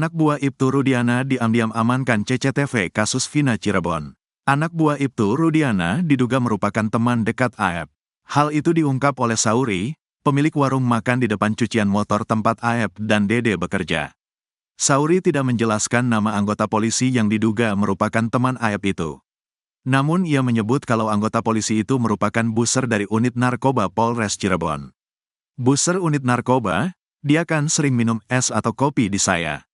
Anak buah Ibtu Rudiana diam-diam amankan CCTV kasus Vina Cirebon. Anak buah Ibtu Rudiana diduga merupakan teman dekat AF. Hal itu diungkap oleh Sauri, pemilik warung makan di depan cucian motor tempat AF dan Dede bekerja. Sauri tidak menjelaskan nama anggota polisi yang diduga merupakan teman AF itu. Namun ia menyebut kalau anggota polisi itu merupakan buser dari unit narkoba Polres Cirebon. Buser unit narkoba, dia kan sering minum es atau kopi di saya.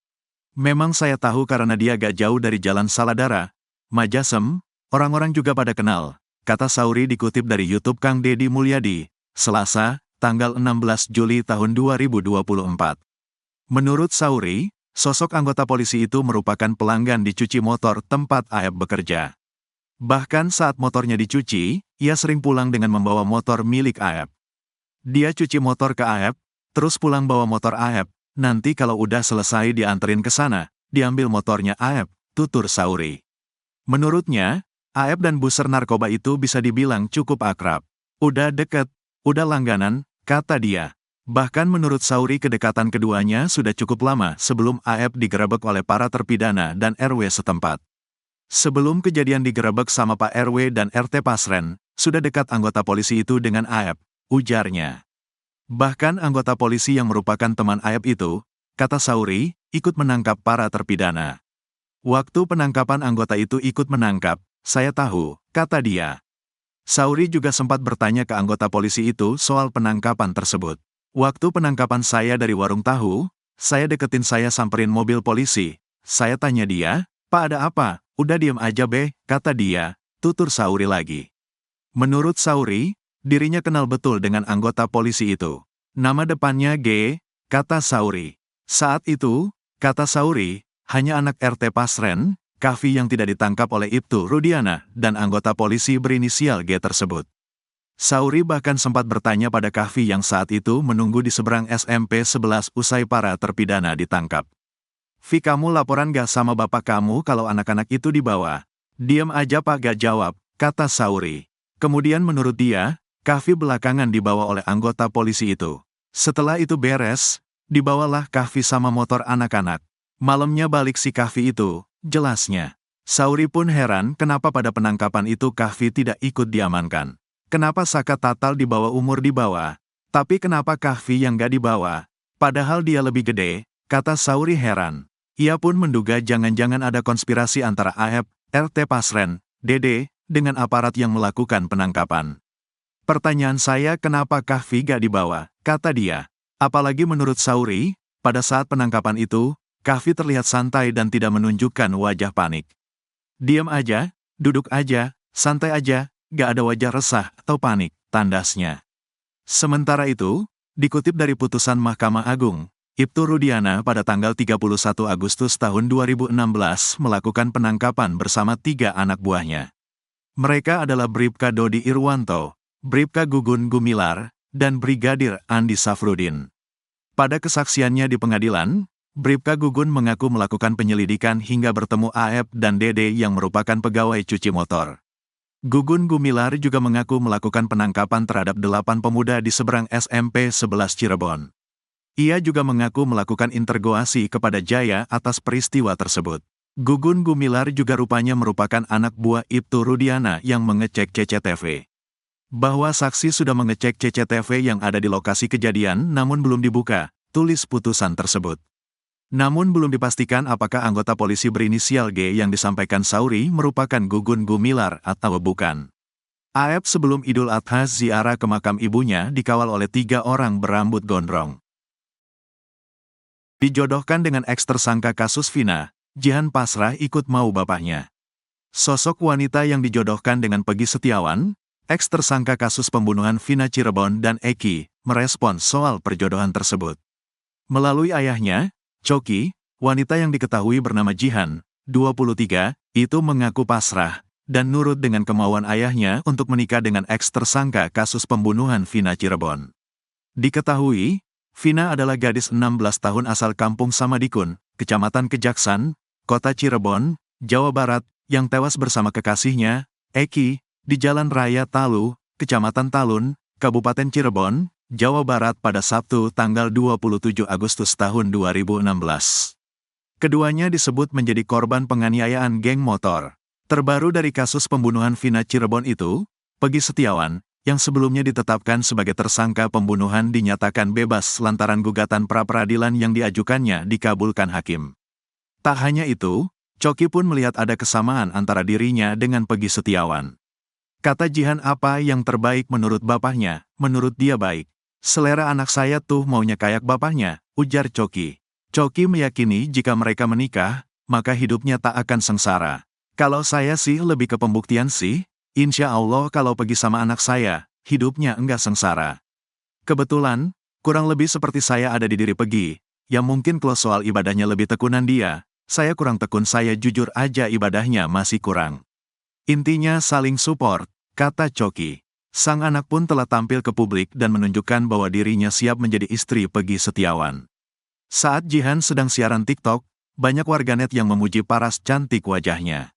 Memang saya tahu karena dia gak jauh dari Jalan Saladara, Majasem, orang-orang juga pada kenal, kata Sauri dikutip dari YouTube Kang Deddy Mulyadi, Selasa, tanggal 16 Juli tahun 2024. Menurut Sauri, sosok anggota polisi itu merupakan pelanggan di cuci motor tempat AF bekerja. Bahkan saat motornya dicuci, ia sering pulang dengan membawa motor milik AF. Dia cuci motor ke AF, terus pulang bawa motor AF. Nanti kalau udah selesai dianterin ke sana, diambil motornya AF, tutur Sauri. Menurutnya, AF dan buser narkoba itu bisa dibilang cukup akrab. Udah deket, udah langganan, kata dia. Bahkan menurut Sauri kedekatan keduanya sudah cukup lama sebelum AF digerebek oleh para terpidana dan RW setempat. Sebelum kejadian digerebek sama Pak RW dan RT Pasren, sudah dekat anggota polisi itu dengan AF, ujarnya. Bahkan anggota polisi yang merupakan teman AF itu, kata Sauri, ikut menangkap para terpidana. Waktu penangkapan anggota itu ikut menangkap, saya tahu, kata dia. Sauri juga sempat bertanya ke anggota polisi itu soal penangkapan tersebut. Waktu penangkapan saya dari warung tahu, saya deketin saya samperin mobil polisi. Saya tanya dia, Pak ada apa? Udah diem aja be, kata dia, tutur Sauri lagi. Menurut Sauri, dirinya kenal betul dengan anggota polisi itu. Nama depannya G, kata Sauri. Saat itu, kata Sauri, hanya anak RT Pasren, Kavi yang tidak ditangkap oleh Ibtu Rudiana, dan anggota polisi berinisial G tersebut. Sauri bahkan sempat bertanya pada Kavi yang saat itu menunggu di seberang SMP 11 usai para terpidana ditangkap. Vi kamu laporan gak sama bapak kamu kalau anak-anak itu dibawa? Diam aja Pak gak jawab, kata Sauri. Kemudian menurut dia, Kavi belakangan dibawa oleh anggota polisi itu. Setelah itu beres, dibawalah Kavi sama motor anak-anak. Malamnya balik si Kavi itu, jelasnya. Sauri pun heran kenapa pada penangkapan itu Kavi tidak ikut diamankan. Kenapa Saka Tatal dibawa umur di bawah, tapi kenapa Kavi yang gak dibawa? Padahal dia lebih gede, kata Sauri heran. Ia pun menduga jangan-jangan ada konspirasi antara AF, RT Pasren, Dede, dengan aparat yang melakukan penangkapan. Pertanyaan saya kenapa Kavi gak dibawa, kata dia. Apalagi menurut Sauri, pada saat penangkapan itu, Kavi terlihat santai dan tidak menunjukkan wajah panik. Diam aja, duduk aja, santai aja, gak ada wajah resah atau panik, tandasnya. Sementara itu, dikutip dari putusan Mahkamah Agung, Ibtu Rudiana pada tanggal 31 Agustus tahun 2016 melakukan penangkapan bersama 3 anak buahnya. Mereka adalah Bribka Dodi Irwanto, Bribka Gugun Gumilar, dan Brigadir Andi Safrudin. Pada kesaksiannya di pengadilan, Bribka Gugun mengaku melakukan penyelidikan hingga bertemu AF dan Dede yang merupakan pegawai cuci motor. Gugun Gumilar juga mengaku melakukan penangkapan terhadap 8 pemuda di seberang SMP 11 Cirebon. Ia juga mengaku melakukan interogasi kepada Jaya atas peristiwa tersebut. Gugun Gumilar juga rupanya merupakan anak buah Ibtu Rudiana yang mengecek CCTV. Bahwa saksi sudah mengecek CCTV yang ada di lokasi kejadian namun belum dibuka, tulis putusan tersebut. Namun belum dipastikan apakah anggota polisi berinisial G yang disampaikan Sauri merupakan Gugun Gumilar atau bukan. AF sebelum Idul Adha ziarah ke makam ibunya dikawal oleh 3 orang berambut gondrong. Dijodohkan dengan ex-tersangka kasus Vina, Jihan pasrah ikut mau bapaknya. Sosok wanita yang dijodohkan dengan Peggy Setiawan, ex-tersangka kasus pembunuhan Vina Cirebon dan Eki, merespons soal perjodohan tersebut. Melalui ayahnya, Coki, wanita yang diketahui bernama Jihan, 23, itu mengaku pasrah, dan nurut dengan kemauan ayahnya untuk menikah dengan ex-tersangka kasus pembunuhan Vina Cirebon. Diketahui, Vina adalah gadis 16 tahun asal kampung Samadikun, Kecamatan Kejaksan, Kota Cirebon, Jawa Barat, yang tewas bersama kekasihnya, Eki, di Jalan Raya Talu, Kecamatan Talun, Kabupaten Cirebon, Jawa Barat pada Sabtu tanggal 27 Agustus tahun 2016. Keduanya disebut menjadi korban penganiayaan geng motor. Terbaru dari kasus pembunuhan Vina Cirebon itu, Peggy Setiawan, yang sebelumnya ditetapkan sebagai tersangka pembunuhan dinyatakan bebas lantaran gugatan pra-peradilan yang diajukannya dikabulkan hakim. Tak hanya itu, Choky pun melihat ada kesamaan antara dirinya dengan Peggy Setiawan. Kata Jihan, apa yang terbaik menurut bapaknya, menurut dia baik. Selera anak saya tuh maunya kayak bapaknya, ujar Choky. Choky meyakini jika mereka menikah, maka hidupnya tak akan sengsara. Kalau saya sih lebih ke pembuktian sih, insya Allah kalau Peggy sama anak saya, hidupnya enggak sengsara. Kebetulan, kurang lebih seperti saya ada di diri Peggy, yang mungkin kalau soal ibadahnya lebih tekunan dia, saya kurang tekun, saya jujur aja ibadahnya masih kurang. Intinya saling support, kata Choky. Sang anak pun telah tampil ke publik dan menunjukkan bahwa dirinya siap menjadi istri Peggy Setiawan. Saat Jihan sedang siaran TikTok, banyak warganet yang memuji paras cantik wajahnya.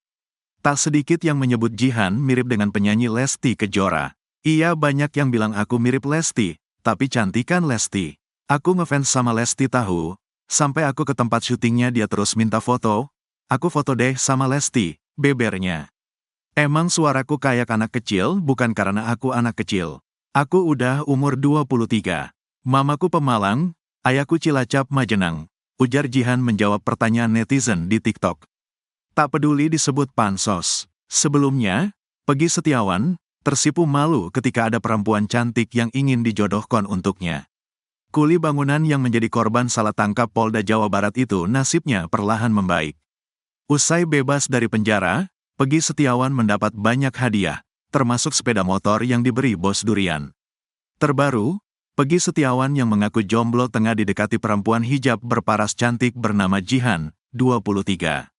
Tak sedikit yang menyebut Jihan mirip dengan penyanyi Lesti Kejora. Iya, banyak yang bilang aku mirip Lesti, tapi cantik kan Lesti. Aku ngefans sama Lesti tahu, sampai aku ke tempat syutingnya dia terus minta foto. Aku foto deh sama Lesti, bebernya. Emang suaraku kayak anak kecil bukan karena aku anak kecil. Aku udah umur 23. Mamaku Pemalang, ayahku Cilacap Majenang, ujar Jihan menjawab pertanyaan netizen di TikTok. Tak peduli disebut pansos. Sebelumnya, Peggy Setiawan tersipu malu ketika ada perempuan cantik yang ingin dijodohkan untuknya. Kuli bangunan yang menjadi korban salah tangkap Polda Jawa Barat itu nasibnya perlahan membaik. Usai bebas dari penjara, Peggy Setiawan mendapat banyak hadiah, termasuk sepeda motor yang diberi bos durian. Terbaru, Peggy Setiawan yang mengaku jomblo tengah didekati perempuan hijab berparas cantik bernama Jihan, 23.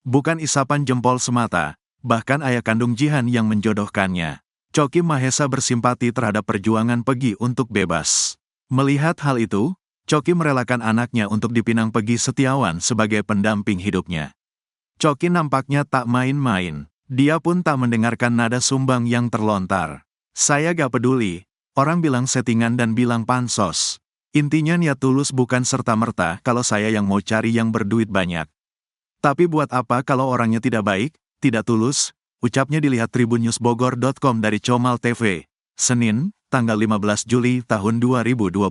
Bukan isapan jempol semata, bahkan ayah kandung Jihan yang menjodohkannya. Choky Mahesa bersimpati terhadap perjuangan Peggy untuk bebas. Melihat hal itu, Choky merelakan anaknya untuk dipinang Peggy Setiawan sebagai pendamping hidupnya. Choky nampaknya tak main-main. Dia pun tak mendengarkan nada sumbang yang terlontar. Saya gak peduli. Orang bilang settingan dan bilang pansos. Intinya niat tulus bukan serta-merta kalau saya yang mau cari yang berduit banyak. Tapi buat apa kalau orangnya tidak baik, tidak tulus, ucapnya dilihat tribunnewsbogor.com dari Comal TV. Senin, tanggal 15 Juli tahun 2024.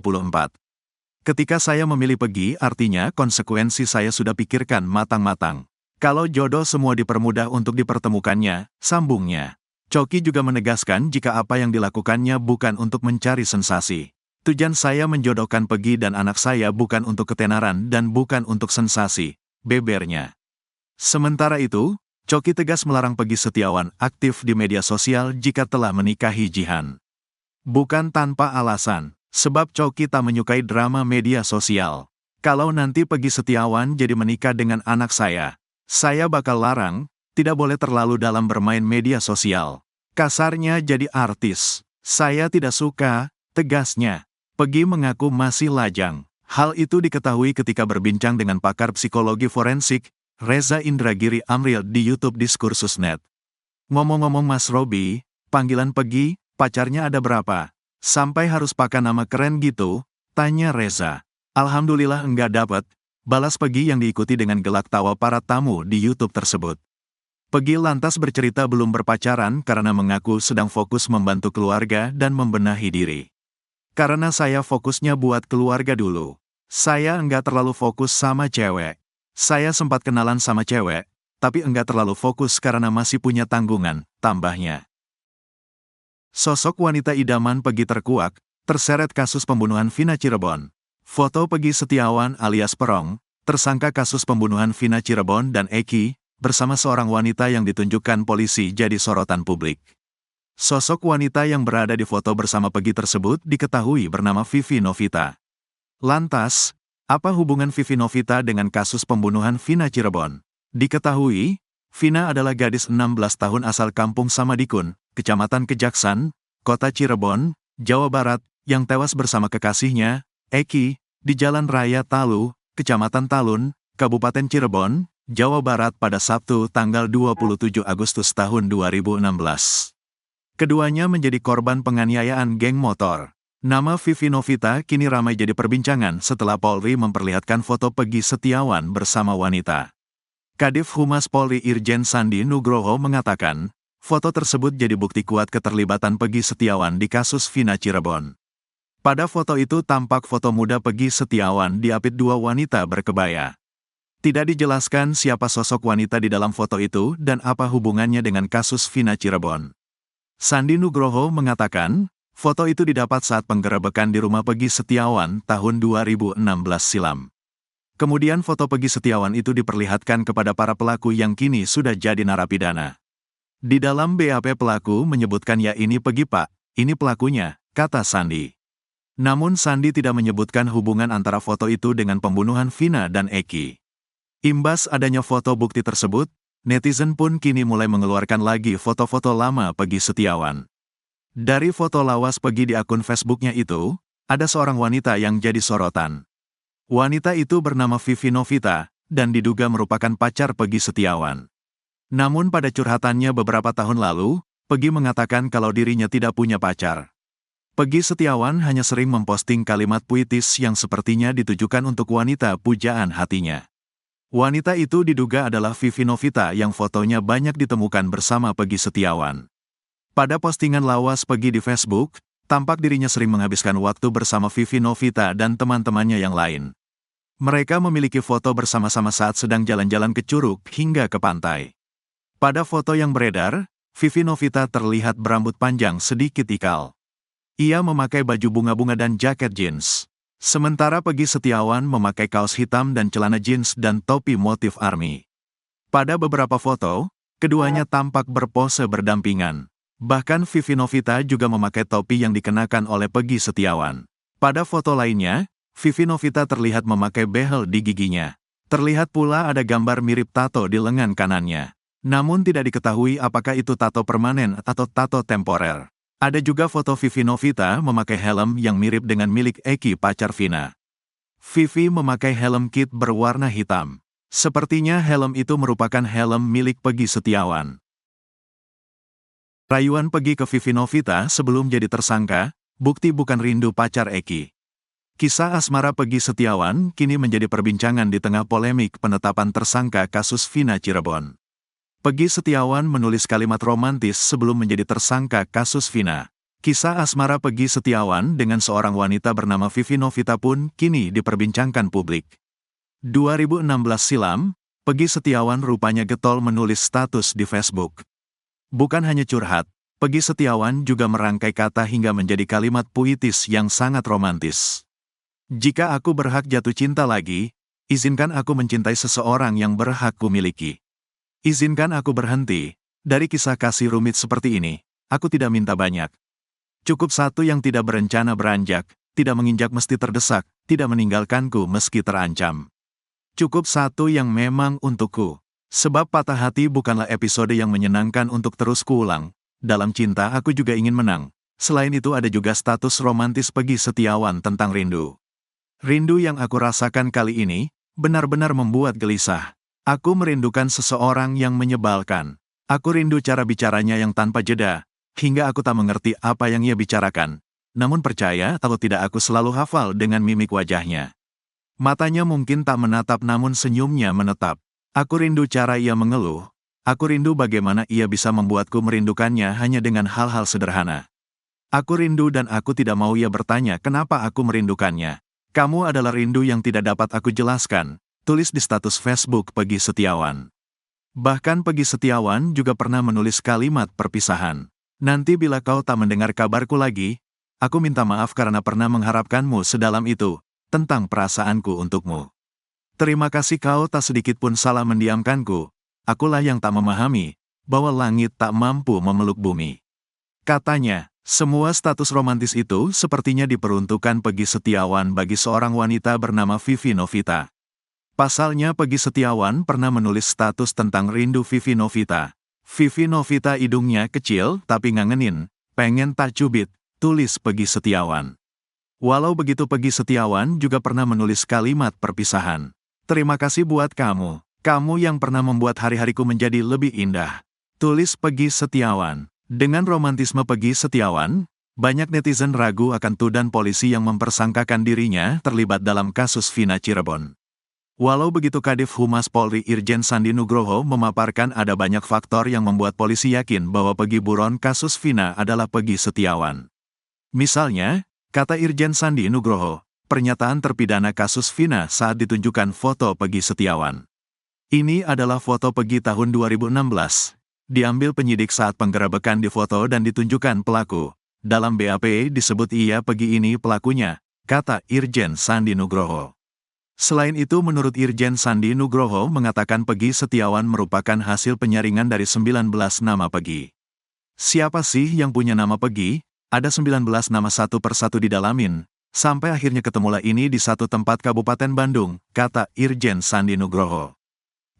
Ketika saya memilih Peggy, artinya konsekuensi saya sudah pikirkan matang-matang. Kalau jodoh semua dipermudah untuk dipertemukannya, sambungnya. Choky juga menegaskan jika apa yang dilakukannya bukan untuk mencari sensasi. Tujuan saya menjodohkan Peggy dan anak saya bukan untuk ketenaran dan bukan untuk sensasi, bebernya. Sementara itu, Choky tegas melarang Peggy Setiawan aktif di media sosial jika telah menikahi Jihan. Bukan tanpa alasan, sebab Choky tak menyukai drama media sosial. Kalau nanti Peggy Setiawan jadi menikah dengan anak saya bakal larang, tidak boleh terlalu dalam bermain media sosial. Kasarnya jadi artis. Saya tidak suka, tegasnya. Peggy mengaku masih lajang. Hal itu diketahui ketika berbincang dengan pakar psikologi forensik, Reza Indragiri Amril di YouTube Diskursus.net. Ngomong-ngomong Mas Robi, panggilan Peggy, pacarnya ada berapa? Sampai harus pakai nama keren gitu? Tanya Reza. Alhamdulillah enggak dapat, balas Peggy yang diikuti dengan gelak tawa para tamu di YouTube tersebut. Peggy lantas bercerita belum berpacaran karena mengaku sedang fokus membantu keluarga dan membenahi diri. Karena saya fokusnya buat keluarga dulu. Saya enggak terlalu fokus sama cewek. Saya sempat kenalan sama cewek, tapi enggak terlalu fokus karena masih punya tanggungan, tambahnya. Sosok wanita idaman Peggy terkuak, terseret kasus pembunuhan Vina Cirebon. Foto Peggy Setiawan alias Perong, tersangka kasus pembunuhan Vina Cirebon dan Eki, bersama seorang wanita yang ditunjukkan polisi jadi sorotan publik. Sosok wanita yang berada di foto bersama Peggy tersebut diketahui bernama Vivi Novita. Lantas, apa hubungan Vivi Novita dengan kasus pembunuhan Vina Cirebon? Diketahui, Vina adalah gadis 16 tahun asal Kampung Samadikun, Kecamatan Kejaksan, Kota Cirebon, Jawa Barat, yang tewas bersama kekasihnya, Eki, di Jalan Raya Talu, Kecamatan Talun, Kabupaten Cirebon, Jawa Barat pada Sabtu tanggal 27 Agustus tahun 2016. Keduanya menjadi korban penganiayaan geng motor. Nama Vivi Novita kini ramai jadi perbincangan setelah Polri memperlihatkan foto Peggy Setiawan bersama wanita. Kadif Humas Polri Irjen Sandi Nugroho mengatakan, foto tersebut jadi bukti kuat keterlibatan Peggy Setiawan di kasus Vina Cirebon. Pada foto itu tampak foto muda Peggy Setiawan diapit dua wanita berkebaya. Tidak dijelaskan siapa sosok wanita di dalam foto itu dan apa hubungannya dengan kasus Vina Cirebon. Sandi Nugroho mengatakan, foto itu didapat saat penggerebekan di rumah Peggy Setiawan tahun 2016 silam. Kemudian foto Peggy Setiawan itu diperlihatkan kepada para pelaku yang kini sudah jadi narapidana. Di dalam BAP pelaku menyebutkan ya ini Peggy Pak, ini pelakunya, kata Sandi. Namun Sandi tidak menyebutkan hubungan antara foto itu dengan pembunuhan Vina dan Eki. Imbas adanya foto bukti tersebut, netizen pun kini mulai mengeluarkan lagi foto-foto lama Peggy Setiawan. Dari foto lawas Peggy di akun Facebooknya itu, ada seorang wanita yang jadi sorotan. Wanita itu bernama Vivi Novita, dan diduga merupakan pacar Peggy Setiawan. Namun pada curhatannya beberapa tahun lalu, Peggy mengatakan kalau dirinya tidak punya pacar. Peggy Setiawan hanya sering memposting kalimat puitis yang sepertinya ditujukan untuk wanita pujaan hatinya. Wanita itu diduga adalah Vivi Novita yang fotonya banyak ditemukan bersama Peggy Setiawan. Pada postingan lawas Peggy di Facebook, tampak dirinya sering menghabiskan waktu bersama Vivi Novita dan teman-temannya yang lain. Mereka memiliki foto bersama-sama saat sedang jalan-jalan ke Curug hingga ke pantai. Pada foto yang beredar, Vivi Novita terlihat berambut panjang sedikit ikal. Ia memakai baju bunga-bunga dan jaket jeans. Sementara Peggy Setiawan memakai kaos hitam dan celana jeans dan topi motif army. Pada beberapa foto, keduanya tampak berpose berdampingan. Bahkan Vivi Novita juga memakai topi yang dikenakan oleh Peggy Setiawan. Pada foto lainnya, Vivi Novita terlihat memakai behel di giginya. Terlihat pula ada gambar mirip tato di lengan kanannya. Namun tidak diketahui apakah itu tato permanen atau tato temporer. Ada juga foto Vivi Novita memakai helm yang mirip dengan milik Eki pacar Vina. Vivi memakai helm kit berwarna hitam. Sepertinya helm itu merupakan helm milik Peggy Setiawan. Rayuan Peggy ke Vivi Novita sebelum jadi tersangka, bukti bukan rindu pacar Eki. Kisah asmara Peggy Setiawan kini menjadi perbincangan di tengah polemik penetapan tersangka kasus Vina Cirebon. Peggy Setiawan menulis kalimat romantis sebelum menjadi tersangka kasus Vina. Kisah asmara Peggy Setiawan dengan seorang wanita bernama Vivi Novita pun kini diperbincangkan publik. 2016 silam, Peggy Setiawan rupanya getol menulis status di Facebook. Bukan hanya curhat, Peggy Setiawan juga merangkai kata hingga menjadi kalimat puitis yang sangat romantis. Jika aku berhak jatuh cinta lagi, izinkan aku mencintai seseorang yang berhak kumiliki. Izinkan aku berhenti, dari kisah kasih rumit seperti ini, aku tidak minta banyak. Cukup satu yang tidak berencana beranjak, tidak menginjak mesti terdesak, tidak meninggalkanku meski terancam. Cukup satu yang memang untukku. Sebab patah hati bukanlah episode yang menyenangkan untuk terus kuulang. Dalam cinta aku juga ingin menang. Selain itu ada juga status romantis Peggy Setiawan tentang rindu. Rindu yang aku rasakan kali ini, benar-benar membuat gelisah. Aku merindukan seseorang yang menyebalkan. Aku rindu cara bicaranya yang tanpa jeda, hingga aku tak mengerti apa yang ia bicarakan. Namun percaya atau tidak aku selalu hafal dengan mimik wajahnya. Matanya mungkin tak menatap namun senyumnya menetap. Aku rindu cara ia mengeluh. Aku rindu bagaimana ia bisa membuatku merindukannya hanya dengan hal-hal sederhana. Aku rindu dan aku tidak mau ia bertanya kenapa aku merindukannya. Kamu adalah rindu yang tidak dapat aku jelaskan. Tulis di status Facebook Peggy Setiawan. Bahkan Peggy Setiawan juga pernah menulis kalimat perpisahan. Nanti bila kau tak mendengar kabarku lagi, aku minta maaf karena pernah mengharapkanmu sedalam itu, tentang perasaanku untukmu. Terima kasih kau tak sedikit pun salah mendiamkanku, akulah yang tak memahami, bahwa langit tak mampu memeluk bumi. Katanya, semua status romantis itu sepertinya diperuntukkan Peggy Setiawan bagi seorang wanita bernama Vivi Novita. Pasalnya Peggy Setiawan pernah menulis status tentang rindu Vivi Novita. Vivi Novita hidungnya kecil tapi ngangenin, pengen tak cubit, tulis Peggy Setiawan. Walau begitu Peggy Setiawan juga pernah menulis kalimat perpisahan. Terima kasih buat kamu, kamu yang pernah membuat hari-hariku menjadi lebih indah. Tulis Peggy Setiawan. Dengan romantisme Peggy Setiawan, Banyak netizen ragu akan tudan polisi yang mempersangkakan dirinya terlibat dalam kasus Vina Cirebon. Walau begitu, Kadif Humas Polri Irjen Sandi Nugroho memaparkan ada banyak faktor yang membuat polisi yakin bahwa Peggy buron kasus Vina adalah Peggy Setiawan. Misalnya, kata Irjen Sandi Nugroho, pernyataan terpidana kasus Vina saat ditunjukkan foto Peggy Setiawan. Ini adalah foto Peggy tahun 2016. Diambil penyidik saat penggerebekan di foto dan ditunjukkan pelaku. Dalam BAP disebut iya Peggy ini pelakunya, kata Irjen Sandi Nugroho. Selain itu, menurut Irjen Sandi Nugroho mengatakan Peggy Setiawan merupakan hasil penyaringan dari 19 nama Peggy. Siapa sih yang punya nama Peggy? Ada 19 nama satu persatu didalamin, sampai akhirnya ketemulah ini di satu tempat Kabupaten Bandung, kata Irjen Sandi Nugroho.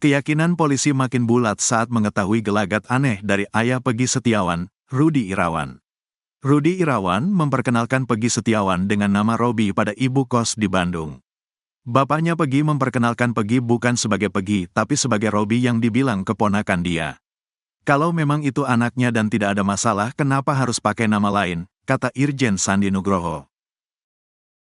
Keyakinan polisi makin bulat saat mengetahui gelagat aneh dari ayah Peggy Setiawan, Rudi Irawan. Rudi Irawan memperkenalkan Peggy Setiawan dengan nama Robi pada ibu kos di Bandung. Bapaknya Peggy memperkenalkan Peggy bukan sebagai Peggy tapi sebagai Robi yang dibilang keponakan dia. Kalau memang itu anaknya dan tidak ada masalah, kenapa harus pakai nama lain, kata Irjen Sandi Nugroho.